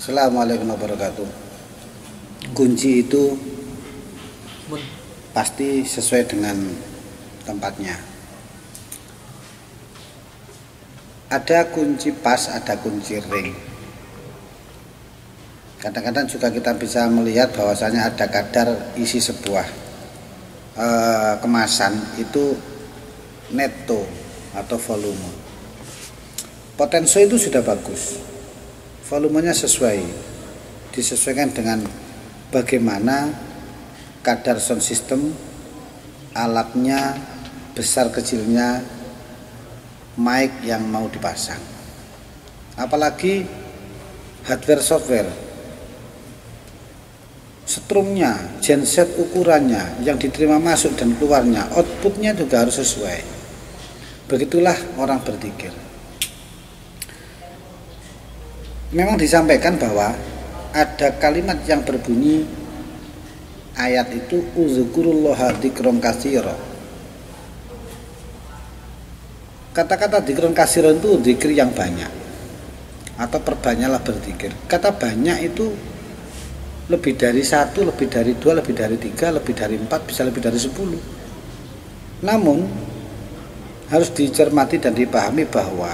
Assalamualaikum warahmatullahi wabarakatuh. Kunci itu pasti sesuai dengan tempatnya. Ada kunci pas, ada kunci ring. Kadang-kadang juga kita bisa melihat bahwasanya ada kadar isi sebuah kemasan itu netto atau volume. Potensi itu sudah bagus, volumenya disesuaikan dengan bagaimana kadar sound system, alatnya, besar kecilnya, mic yang mau dipasang. Apalagi hardware software, strumnya, genset ukurannya, yang diterima masuk dan keluarnya, outputnya juga harus sesuai. Begitulah orang berzikir. Memang disampaikan bahwa ada kalimat yang berbunyi ayat itu uzkurullaha dzikron katsira. Kata-kata dzikron katsira itu zikir yang banyak atau perbanyaklah berzikir. Kata banyak itu lebih dari 1, lebih dari 2, lebih dari 3, lebih dari 4, bisa lebih dari 10. Namun harus dicermati dan dipahami bahwa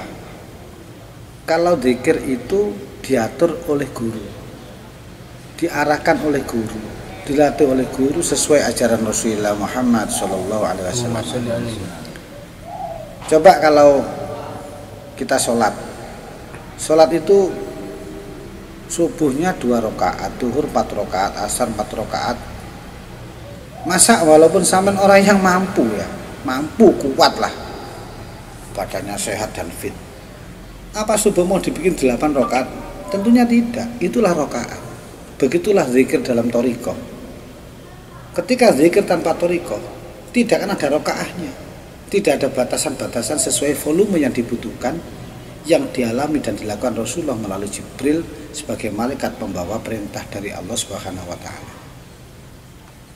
kalau zikir itu diatur oleh guru, diarahkan oleh guru, dilatih oleh guru sesuai ajaran Rasulullah Muhammad SAW. Coba kalau kita sholat itu subuhnya 2 rakaat, duhur 4 rakaat, asar 4 rakaat. Masa walaupun sampean orang yang mampu kuat lah, badannya sehat dan fit, apa subuh mau dibikin 8 rakaat? Tentunya tidak. Itulah rakaat. Begitulah zikir dalam thariqah. Ketika zikir tanpa thariqah, tidak akan ada rakaatnya. Tidak ada batasan-batasan sesuai volume yang dibutuhkan, yang dialami dan dilakukan Rasulullah melalui Jibril sebagai malaikat pembawa perintah dari Allah Subhanahu wa taala.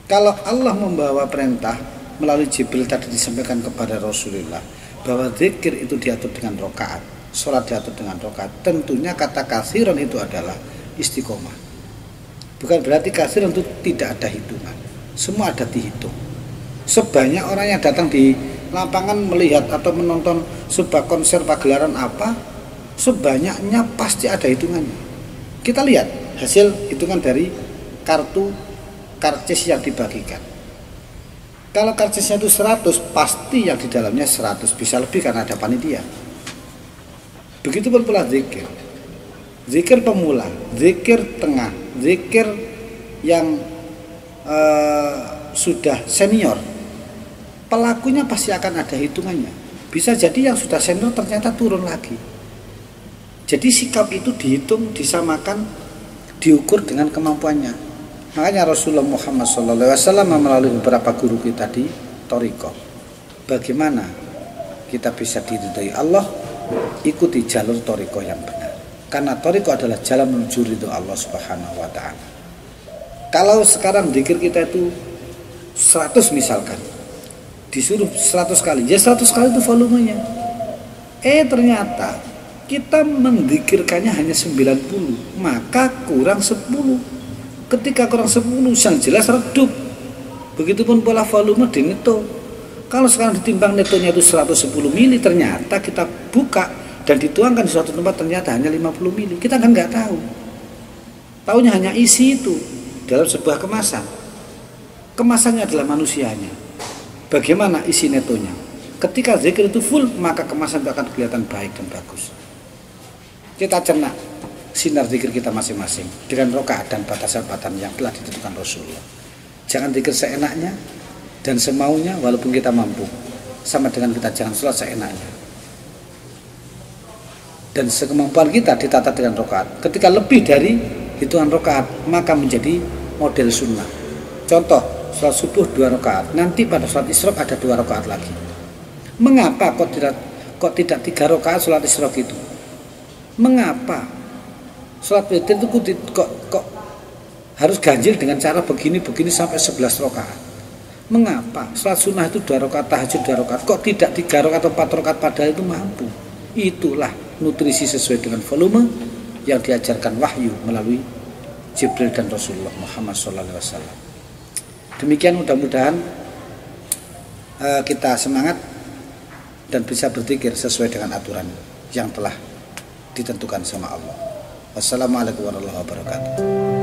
Kalau Allah membawa perintah melalui Jibril tadi disampaikan kepada Rasulullah bahwa zikir itu diatur dengan rakaat, sholat diatur dengan rakaat, tentunya kata katsiran itu adalah istiqomah. Bukan berarti katsiran itu tidak ada hitungan, semua ada dihitung. Sebanyak orang yang datang di lapangan melihat atau menonton sebuah konser pagelaran apa, sebanyaknya pasti ada hitungannya. Kita lihat hasil hitungan dari kartu karcis yang dibagikan. Kalau karcisnya itu 100, pasti yang di dalamnya 100, bisa lebih karena ada panitia. Begitupun pula zikir. Zikir pemula, zikir tengah, zikir yang sudah senior. Pelakunya pasti akan ada hitungannya. Bisa jadi yang sudah senior ternyata turun lagi. Jadi sikap itu dihitung, disamakan, diukur dengan kemampuannya. Makanya Rasulullah Muhammad SAW melalui beberapa guru kita di thariqah, bagaimana kita bisa diridhoi Allah, ikuti jalur thariqah yang benar. Karena thariqah adalah jalan menuju ridho Allah Subhanahu wa taala. Kalau sekarang zikir kita itu 100 misalkan, disuruh 100 kali, ya 100 kali itu volumenya. Ternyata kita menzikirkannya hanya 90, maka kurang 10. Ketika kurang 10 yang jelas redup. Begitupun pola volume di neto. Kalau sekarang ditimbang netonya itu 110 mili, ternyata kita buka dan dituangkan di suatu tempat ternyata hanya 50 mili. Kita kan nggak tahu. Taunya hanya isi itu dalam sebuah kemasan. Kemasannya adalah manusianya. Bagaimana isi netonya? Ketika zikir itu full, maka kemasan itu akan kelihatan baik dan bagus. Kita cerna sinar zikir kita masing-masing dengan rakaat dan batasan-batasan yang telah ditentukan Rasulullah. Jangan zikir seenaknya dan semaunya walaupun kita mampu. Sama dengan kita jangan sholat seenaknya dan sekemampuan kita ditata dengan rakaat. Ketika lebih dari hitungan rakaat, maka menjadi model sunnah. Contoh, sholat subuh 2 rakaat, nanti pada sholat isyraq ada 2 rakaat lagi. Mengapa kok tidak 3 rakaat sholat isyraq itu? Mengapa sholat witir itu kok harus ganjil dengan cara begini sampai 11 rakaat? Mengapa sholat sunnah itu 2 rakaat, tahajud 2 rakaat, kok tidak 3 rakaat atau 4 rakaat padahal itu mampu? Itulah nutrisi sesuai dengan volume, yang diajarkan wahyu melalui Jibril dan Rasulullah Muhammad SAW. Demikian, mudah-mudahan kita semangat dan bisa berzikir sesuai dengan aturan yang telah ditentukan sama Allah. Wassalamualaikum warahmatullahi wabarakatuh.